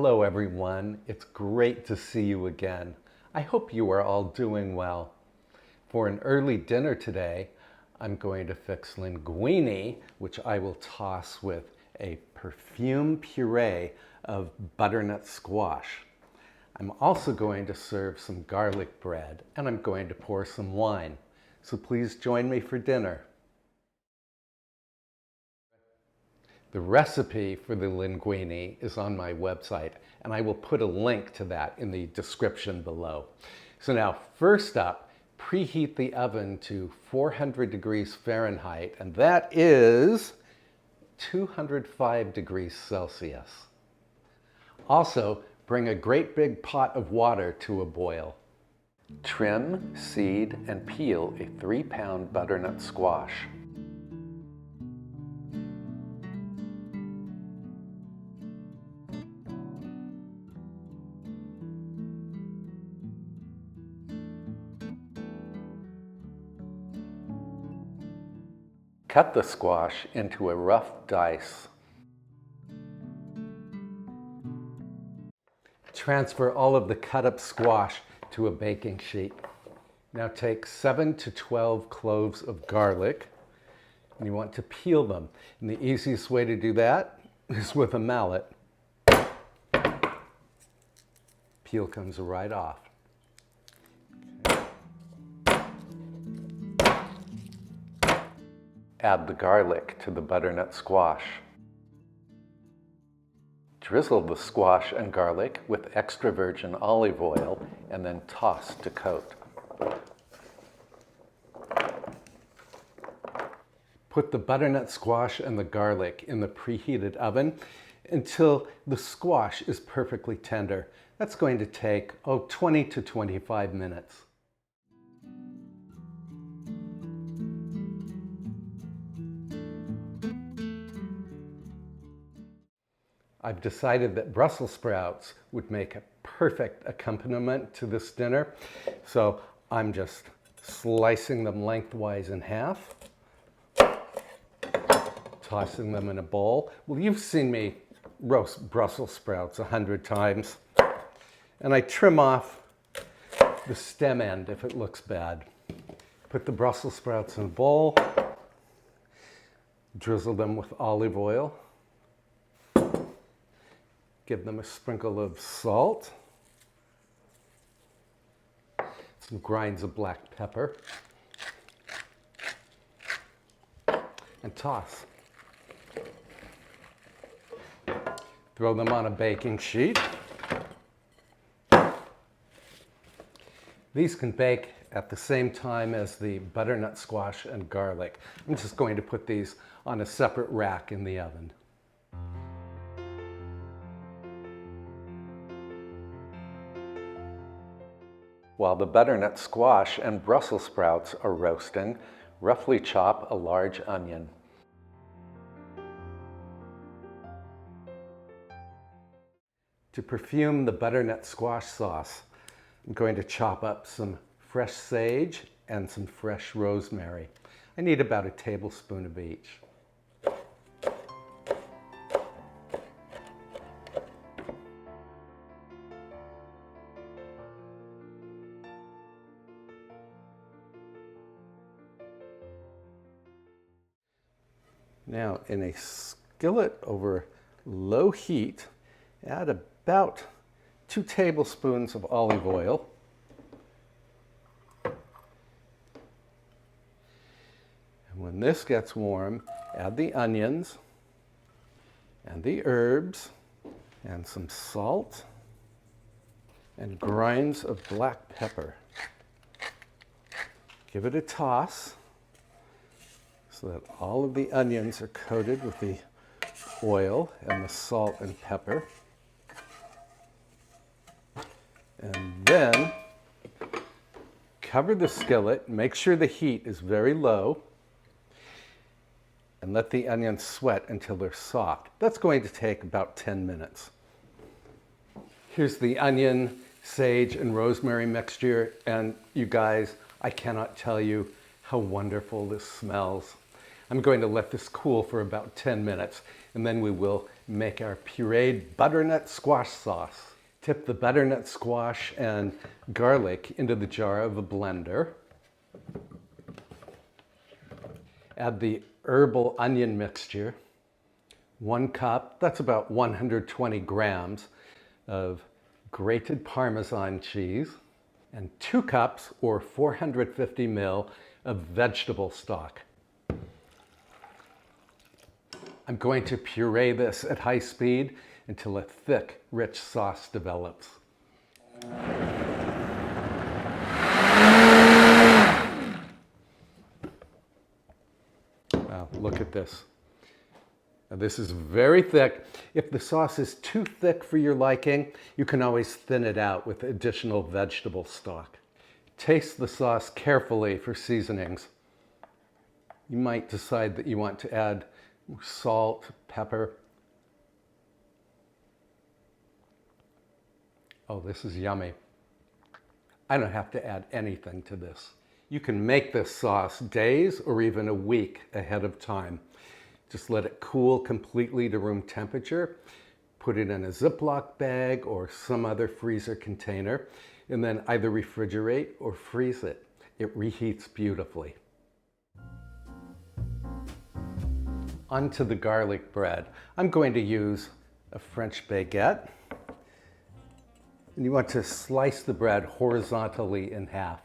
Hello everyone, it's great to see you again. I hope you are all doing well. For an early dinner today, I'm going to fix linguine, which I will toss with a perfume puree of butternut squash. I'm also going to serve some garlic bread, and I'm going to pour some wine. So please join me for dinner. The recipe for the linguine is on my website, and I will put a link to that in the description below. So now, first up, preheat the oven to 400 degrees Fahrenheit, and that is 205 degrees Celsius. Also, bring a great big pot of water to a boil. Trim, seed, and peel a 3-pound butternut squash. Cut the squash into a rough dice. Transfer all of the cut up squash to a baking sheet. Now take 7 to 12 cloves of garlic, and you want to peel them. And the easiest way to do that is with a mallet. Peel comes right off. Add the garlic to the butternut squash. Drizzle the squash and garlic with extra virgin olive oil and then toss to coat. Put the butternut squash and the garlic in the preheated oven until the squash is perfectly tender. That's going to take 20 to 25 minutes. I've decided that Brussels sprouts would make a perfect accompaniment to this dinner, so I'm just slicing them lengthwise in half, tossing them in a bowl. Well, you've seen me roast Brussels sprouts 100 times, and I trim off the stem end if it looks bad. Put the Brussels sprouts in a bowl, drizzle them with olive oil, give them a sprinkle of salt, some grinds of black pepper, and toss. Throw them on a baking sheet. These can bake at the same time as the butternut squash and garlic. I'm just going to put these on a separate rack in the oven. While the butternut squash and Brussels sprouts are roasting, roughly chop a large onion. To perfume the butternut squash sauce, I'm going to chop up some fresh sage and some fresh rosemary. I need about a tablespoon of each. Now, in a skillet over low heat, add about 2 tablespoons of olive oil. And when this gets warm, add the onions and the herbs and some salt and grinds of black pepper. Give it a toss so that all of the onions are coated with the oil and the salt and pepper. And then cover the skillet, make sure the heat is very low, and let the onions sweat until they're soft. That's going to take about 10 minutes. Here's the onion, sage, and rosemary mixture, and you guys, I cannot tell you how wonderful this smells. I'm going to let this cool for about 10 minutes, and then we will make our pureed butternut squash sauce. Tip the butternut squash and garlic into the jar of a blender. Add the herbal onion mixture, 1 cup, that's about 120 grams of grated Parmesan cheese, and 2 cups or 450 ml of vegetable stock. I'm going to puree this at high speed until a thick, rich sauce develops. Wow, look at this. Now, this is very thick. If the sauce is too thick for your liking, you can always thin it out with additional vegetable stock. Taste the sauce carefully for seasonings. You might decide that you want to add salt, pepper. Oh, this is yummy. I don't have to add anything to this. You can make this sauce days or even a week ahead of time. Just let it cool completely to room temperature. Put it in a Ziploc bag or some other freezer container, and then either refrigerate or freeze it. It reheats beautifully. Onto the garlic bread. I'm going to use a French baguette. And you want to slice the bread horizontally in half.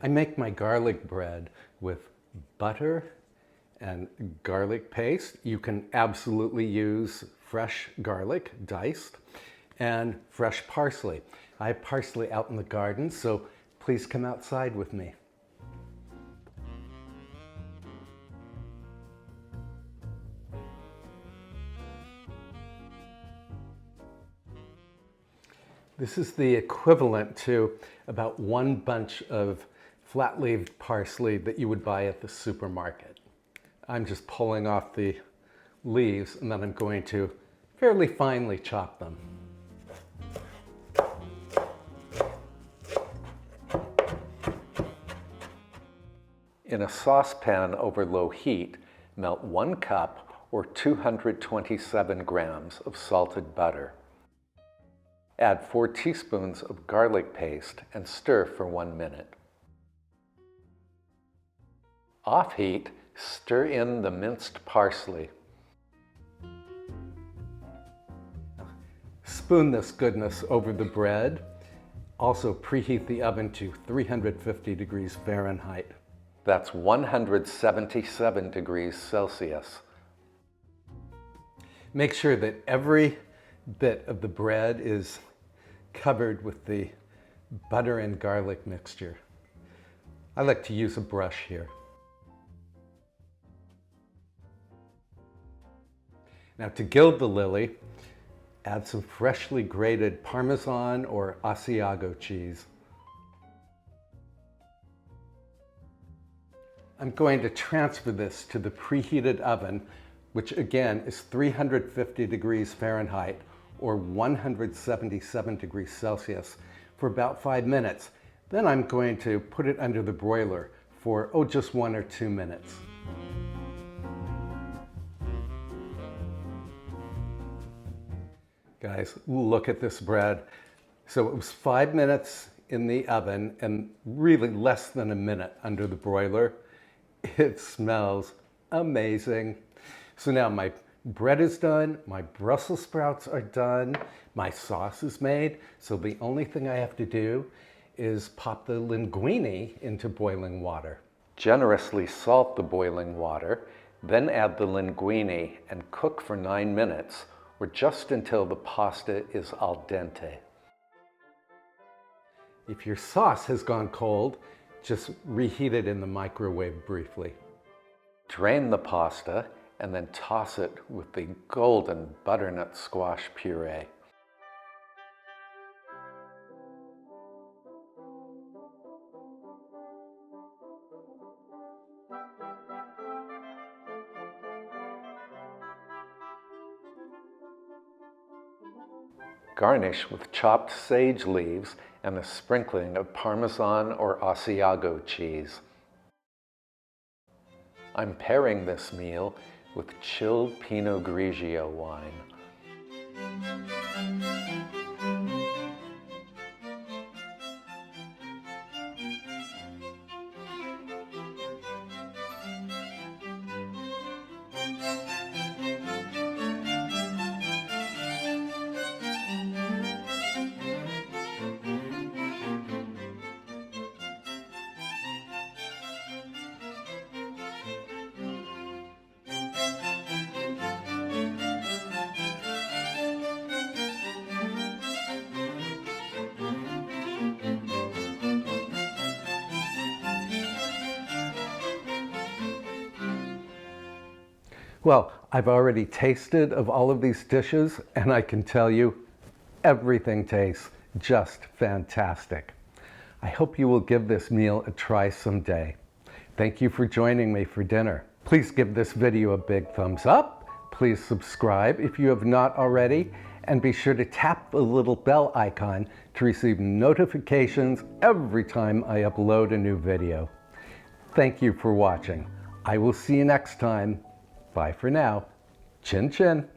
I make my garlic bread with butter and garlic paste. You can absolutely use fresh garlic, diced, and fresh parsley. I have parsley out in the garden, so please come outside with me. This is the equivalent to about 1 bunch of flat-leaved parsley that you would buy at the supermarket. I'm just pulling off the leaves, and then I'm going to fairly finely chop them. In a saucepan over low heat, melt 1 cup or 227 grams of salted butter. Add 4 teaspoons of garlic paste and stir for 1 minute. Off heat, stir in the minced parsley. Spoon this goodness over the bread. Also preheat the oven to 350 degrees Fahrenheit. That's 177 degrees Celsius. Make sure that every bit of the bread is covered with the butter and garlic mixture. I like to use a brush here. Now, to gild the lily, add some freshly grated Parmesan or Asiago cheese. I'm going to transfer this to the preheated oven, which again is 350 degrees Fahrenheit or 177 degrees Celsius for about 5 minutes. Then I'm going to put it under the broiler for, just 1 or 2 minutes. Guys, look at this bread. So it was 5 minutes in the oven and really less than a minute under the broiler. It smells amazing. So now my bread is done, my Brussels sprouts are done, my sauce is made. So the only thing I have to do is pop the linguine into boiling water. Generously salt the boiling water, then add the linguine and cook for 9 minutes or just until the pasta is al dente. If your sauce has gone cold, just reheat it in the microwave briefly. Drain the pasta and then toss it with the golden butternut squash puree. Garnish with chopped sage leaves and a sprinkling of Parmesan or Asiago cheese. I'm pairing this meal with chilled Pinot Grigio wine. Well, I've already tasted of all of these dishes, and I can tell you, everything tastes just fantastic. I hope you will give this meal a try someday. Thank you for joining me for dinner. Please give this video a big thumbs up. Please subscribe if you have not already, and be sure to tap the little bell icon to receive notifications every time I upload a new video. Thank you for watching. I will see you next time. Bye for now. Chin chin.